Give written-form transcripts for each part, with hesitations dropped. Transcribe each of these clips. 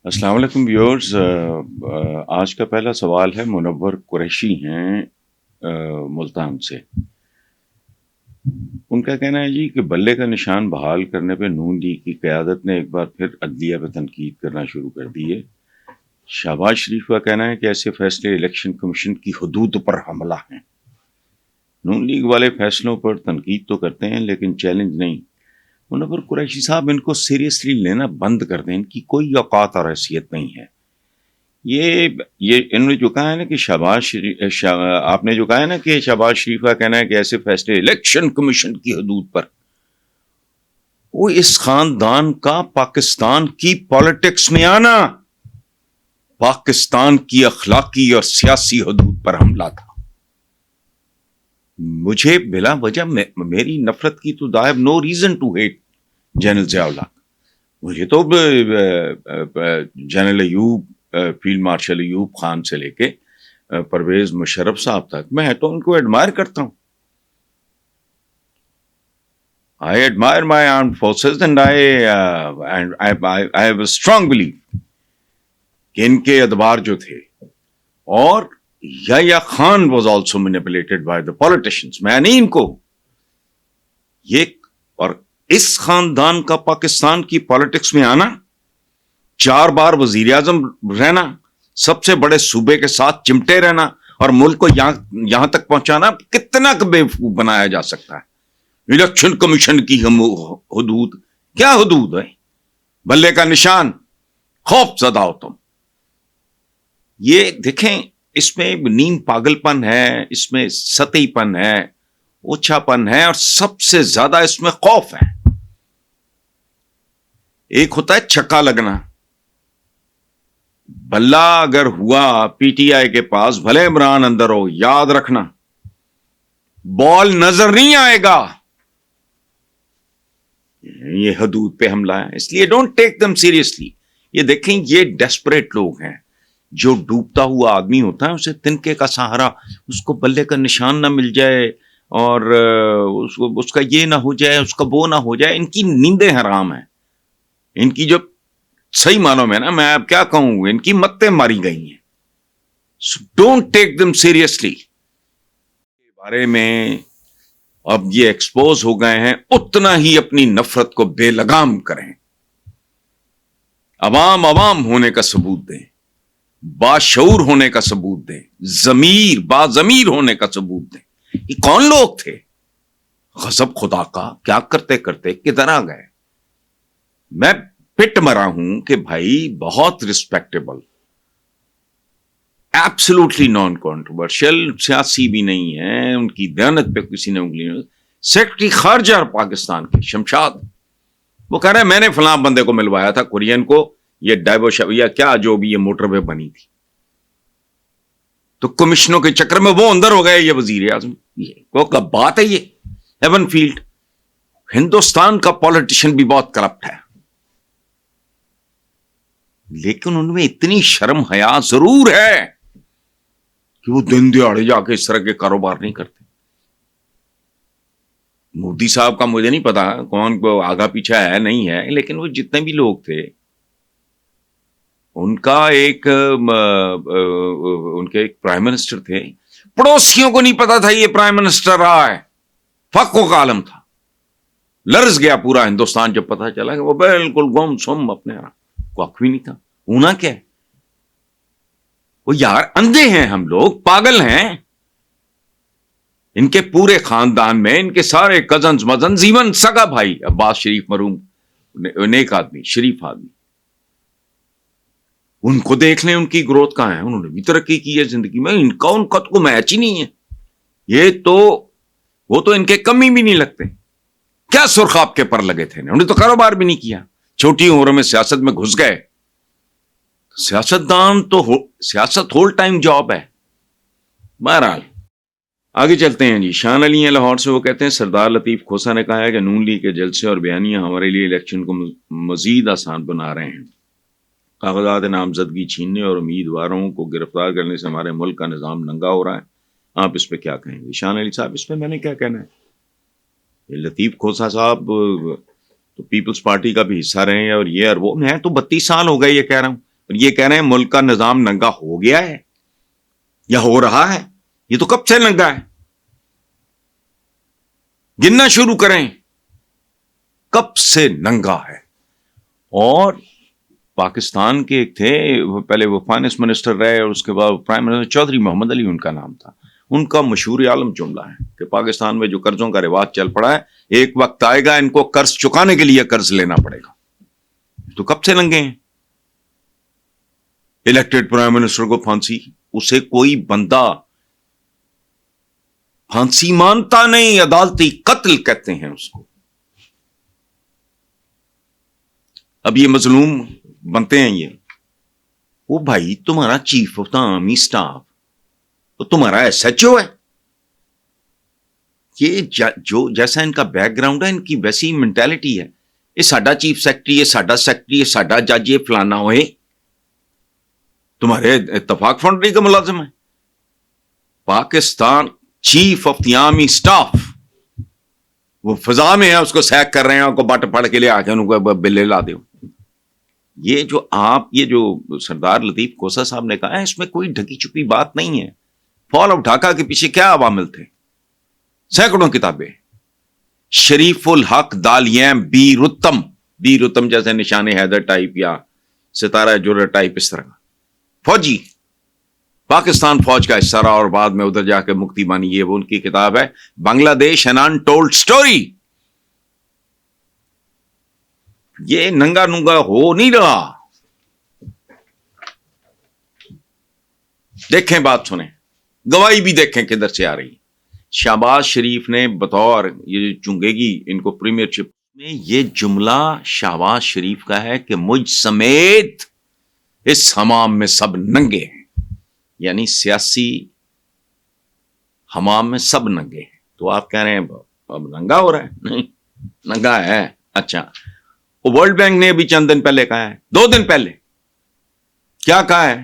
السلام علیکم ویورز، آج کا پہلا سوال ہے منور قریشی ہیں ملتان سے۔ ان کا کہنا ہے جی کہ بلے کا نشان بحال کرنے پہ نون لیگ کی قیادت نے ایک بار پھر عدلیہ پہ تنقید کرنا شروع کر دی ہے۔ شہباز شریف کا کہنا ہے کہ ایسے فیصلے الیکشن کمیشن کی حدود پر حملہ ہیں۔ نون لیگ والے فیصلوں پر تنقید تو کرتے ہیں لیکن چیلنج نہیں۔ منور قریشی صاحب ان کو سیریسلی لینا بند کر دیں، ان کی کوئی اوقات اور حیثیت نہیں ہے۔ یہ انہوں نے جو کہا ہے نا کہ آپ نے جو کہا ہے نا کہ شہباز شریف کا کہنا ہے کہ ایسے فیصلے الیکشن کمیشن کی حدود پر، وہ اس خاندان کا پاکستان کی پالیٹکس میں آنا پاکستان کی اخلاقی اور سیاسی حدود پر حملہ تھا۔ مجھے بلا وجہ میری نفرت کی تو I have no reason to hate general Zia الحق۔ مجھے تو general Ayub, field marshal Ayub Khan سے لے کے پرویز مشرف صاحب تک میں تو ان کو ایڈمائر کرتا ہوں۔ I admire my armed forces and I have a strong belief کہ ان کے ادوار جو تھے، اور یا Khan was also manipulated by the politicians، میں نہیں ان کو یہ، اور اس خاندان کا پاکستان کی پالیٹکس میں آنا، 4 بار وزیر اعظم رہنا، سب سے بڑے صوبے کے ساتھ چمٹے رہنا، اور ملک کو یہاں تک پہنچانا، کتنا بیوقوف بنایا جا سکتا ہے۔ الیکشن کمیشن کی حدود، کیا حدود ہے؟ بلے کا نشان، خوف زدہ ہو تم۔ یہ دیکھیں، اس میں نیم پاگل پن ہے، اس میں سطحی پن ہے، اوچھا پن ہے، اور سب سے زیادہ اس میں خوف ہے۔ ایک ہوتا ہے چھکا لگنا، بلہ اگر ہوا پی ٹی آئی کے پاس، بھلے عمران اندر ہو، یاد رکھنا بال نظر نہیں آئے گا۔ یہ حدود پہ حملہ ہے، اس لیے ڈونٹ ٹیک دم سیریسلی۔ یہ دیکھیں، یہ ڈیسپریٹ لوگ ہیں۔ جو ڈوبتا ہوا آدمی ہوتا ہے، اسے تنکے کا سہارا، اس کو بلے کا نشان نہ مل جائے، اور اس کا یہ نہ ہو جائے، اس کا وہ نہ ہو جائے، ان کی نیندیں حرام ہیں۔ ان کی جو صحیح معنوں میں نا، میں اب کیا کہوں، ان کی متیں ماری گئی ہیں۔ Don't take them seriously. بارے میں اب یہ ایکسپوز ہو گئے ہیں، اتنا ہی اپنی نفرت کو بے لگام کریں، عوام ہونے کا ثبوت دیں، باشعور ہونے کا ثبوت دیں، باضمیر ہونے کا ثبوت دیں۔ یہ کون لوگ تھے؟ غضب خدا کا، کیا کرتے کرتے کدھر آ گئے؟ میں پٹ مرا ہوں کہ بھائی بہت رسپیکٹیبل، ایبسلوٹلی نان کنٹروورشل، سیاسی بھی نہیں ہے، ان کی دیانت پہ کسی نے انگلی نہیں، سیکرٹری خارجہ پاکستان کے شمشاد، وہ کہہ رہے ہیں میں نے فلاں بندے کو ملوایا تھا کورین کو، یہ ڈائیوشیا کیا جو بھی یہ موٹر وے بنی تھی، تو کمشنوں کے چکر میں وہ اندر ہو گئے، یہ وزیر اعظم، یہ بات ہے، یہ ایون فیلڈ۔ ہندوستان کا پولیٹیشین بھی بہت کرپٹ ہے، لیکن ان میں اتنی شرم حیا ضرور ہے کہ وہ دن دیہڑے جا کے اس طرح کے کاروبار نہیں کرتے۔ مودی صاحب کا مجھے نہیں پتا کون کو آگا پیچھا ہے نہیں ہے، لیکن وہ جتنے بھی لوگ تھے، ان کے ایک پرائم منسٹر تھے، پڑوسیوں کو نہیں پتا تھا یہ پرائم منسٹر رہا ہے، فقو کا عالم تھا، لرز گیا پورا ہندوستان جب پتا چلا کہ وہ بالکل گم سم اپنے کوخ بھی نہیں تھا۔ ہونا کیا ہے؟ وہ یار اندھے ہیں، ہم لوگ پاگل ہیں۔ ان کے پورے خاندان میں، ان کے سارے کزنز مزنز، ایون سگا بھائی عباس شریف مرحوم، نیک آدمی، شریف آدمی، ان کو دیکھ لیں، ان کی گروتھ کہاں ہے؟ انہوں نے بھی ترقی کی ہے زندگی میں، ان کا تو میچ ہی نہیں ہے۔ وہ تو ان کے کمی بھی نہیں لگتے۔ کیا سرخاب کے پر لگے تھے، انہوں نے تو کاروبار بھی نہیں کیا، چھوٹی عمر میں سیاست میں گھس گئے۔ سیاست ہول ٹائم جاب ہے۔ بہرحال آگے چلتے ہیں جی۔ شان علی ہیں لاہور سے، وہ کہتے ہیں سردار لطیف کھوسا نے کہا ہے کہ نون لیگ کے جلسے اور بیانیہ ہمارے لیے الیکشن کو مزید آسان بنا رہے ہیں، کاغذات نامزدگی چھیننے اور امیدواروں کو گرفتار کرنے سے ہمارے ملک کا نظام ننگا ہو رہا ہے۔ آپ اس پہ کیا کہیں گے؟ شان علی صاحب، اس پہ میں نے کیا کہنا ہے؟ لطیف کھوسا صاحب تو پیپلز پارٹی کا بھی حصہ رہے ہیں، اور یہ اور وہ، میں تو 32 سال ہو گئے یہ کہہ رہا ہوں، یہ کہہ رہے ہیں ملک کا نظام ننگا ہو گیا ہے یا ہو رہا ہے. یہ تو کب سے ننگا ہے, گننا شروع کریں کب سے ننگا ہے. اور پاکستان کے ایک تھے, پہلے وہ فائنانس منسٹر رہے اور اس کے بعد پرائم منسٹر, چودھری محمد علی ان کا نام تھا. ان کا مشہور عالم جملہ ہے کہ پاکستان میں جو قرضوں کا رواج چل پڑا ہے, ایک وقت آئے گا ان کو قرض چکانے کے لیے قرض لینا پڑے گا. تو کب سے لنگے ہیں. الیکٹڈ پرائم منسٹر کو پھانسی, اسے کوئی بندہ پھانسی مانتا نہیں, عدالتی قتل کہتے ہیں اس کو. اب یہ مظلوم بنتے ہیں یہ, وہ بھائی تمہارا chief of the army staff تو تمہارا ایس ایچ او ہے. یہ جو جیسا ان کا بیک گراؤنڈ ہے ان کی ویسی مینٹالٹی ہے. یہ ساڈا چیف سیکرٹری ہے, ساڈا سیکرٹری ہے, ساڈا جج یہ فلانا ہوئے, تمہارے اتفاق فاؤنڈری کا ملازم ہے. Pakistan chief of the army staff وہ فضا میں ہے, اس کو سیک کر رہے ہیں, کو بٹ پڑ کے لے آ کے ان کو بلے لا دو. یہ جو سردار لطیف کوسا صاحب نے کہا ہے اس میں کوئی ڈھکی چھپی بات نہیں ہے. فال آف ڈھاکہ کے پیچھے کیا عوامل تھے, سینکڑوں کتابیں. شریف الحق دالیم بی رتم جیسے نشان حیدر ٹائپ یا ستارہ جرر ٹائپ, اس طرح کا فوجی پاکستان فوج کا حصہ رہا اور بعد میں ادھر جا کے مکتی بانی. یہ وہ ان کی کتاب ہے بنگلہ دیش این انٹولڈ اسٹوری. یہ ننگا ننگا ہو نہیں رہا. دیکھیں بات سنیں, گواہی بھی دیکھیں کدھر سے آ رہی. شہباز شریف نے بطور یہ چنگے گی ان کو پریمیئر شپ میں, یہ جملہ شہباز شریف کا ہے کہ مجھ سمیت اس حمام میں سب ننگے ہیں, یعنی سیاسی حمام میں سب ننگے ہیں. تو آپ کہہ رہے ہیں اب ننگا ہو رہا ہے, نہیں ننگا ہے. اچھا, ورلڈ بینک نے ابھی چند دن پہلے کہا ہے, 2 دن پہلے کیا کہا ہے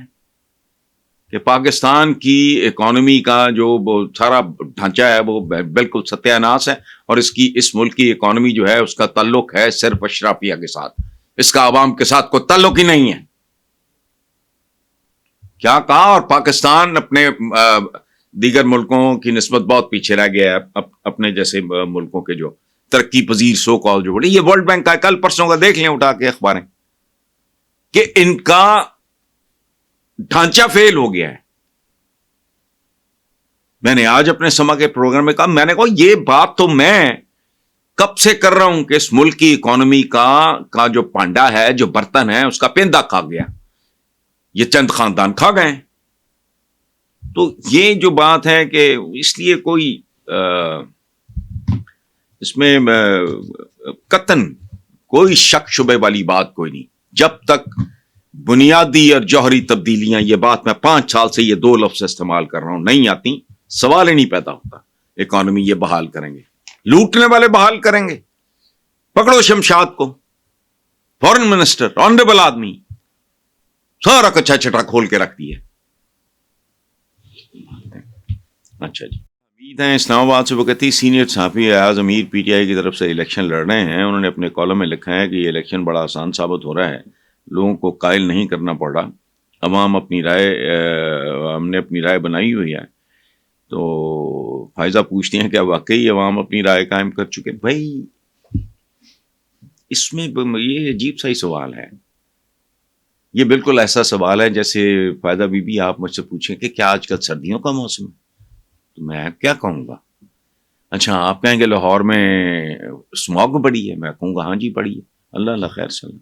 کہ پاکستان کی اکانومی کا جو سارا ڈھانچہ ہے وہ بالکل ستیہ ناش ہے, اور اس ملک کی اکانومی جو ہے اس کا تعلق ہے صرف اشرافیہ کے ساتھ, اس کا عوام کے ساتھ کوئی تعلق ہی نہیں ہے. کیا کہا, اور پاکستان اپنے دیگر ملکوں کی نسبت بہت پیچھے رہ گیا ہے, اپنے جیسے ملکوں کے جو ترقی پذیر سو کال جو بڑی. یہ ورلڈ بینک کا کل پرسوں کا دیکھ لیں اٹھا کے اخباریں کہ ان کا ڈھانچہ فیل ہو گیا ہے. میں نے آج اپنے سما کے پروگرام میں کہا, میں نے کہا یہ بات تو میں کب سے کر رہا ہوں کہ اس ملک کی اکانومی کا جو پانڈا ہے, جو برتن ہے, اس کا پیندا کھا گیا, یہ چند خاندان کھا گئے. تو یہ جو بات ہے کہ اس لیے کوئی اس میں قطعاً کوئی شک شبے والی بات کوئی نہیں. جب تک بنیادی اور جوہری تبدیلیاں, یہ بات میں 5 سال سے یہ 2 لفظ استعمال کر رہا ہوں, نہیں آتی, سوال ہی نہیں پیدا ہوتا. اکانومی یہ بحال کریں گے, لوٹنے والے بحال کریں گے. پکڑو شمشاد کو, فورن منسٹر, آنریبل آدمی, سارا کچا چٹا کھول کے رکھ دیا. اچھا جی, امید ہے اسلام آباد سے وہ کہتی سینئر صحافی Ayaz Amir P T I کی طرف سے الیکشن لڑ رہے ہیں. انہوں نے اپنے کالم میں لکھا ہے کہ یہ الیکشن بڑا آسان ثابت ہو رہا ہے, لوگوں کو قائل نہیں کرنا پڑ رہا, عوام اپنی رائے ہم نے اپنی رائے بنائی ہوئی ہے. تو فائزہ پوچھتی ہیں کہ واقعی عوام اپنی رائے قائم کر چکے. بھائی اس میں یہ عجیب سا ہی سوال ہے. یہ بالکل ایسا سوال ہے جیسے فائدہ بی بی آپ مجھ سے پوچھیں کہ کیا آج کل سردیوں کا موسم ہے, تو میں کیا کہوں گا. اچھا آپ کہیں گے لاہور میں اسموگ بڑی ہے, میں کہوں گا ہاں جی بڑی ہے. اللہ خیر سلام.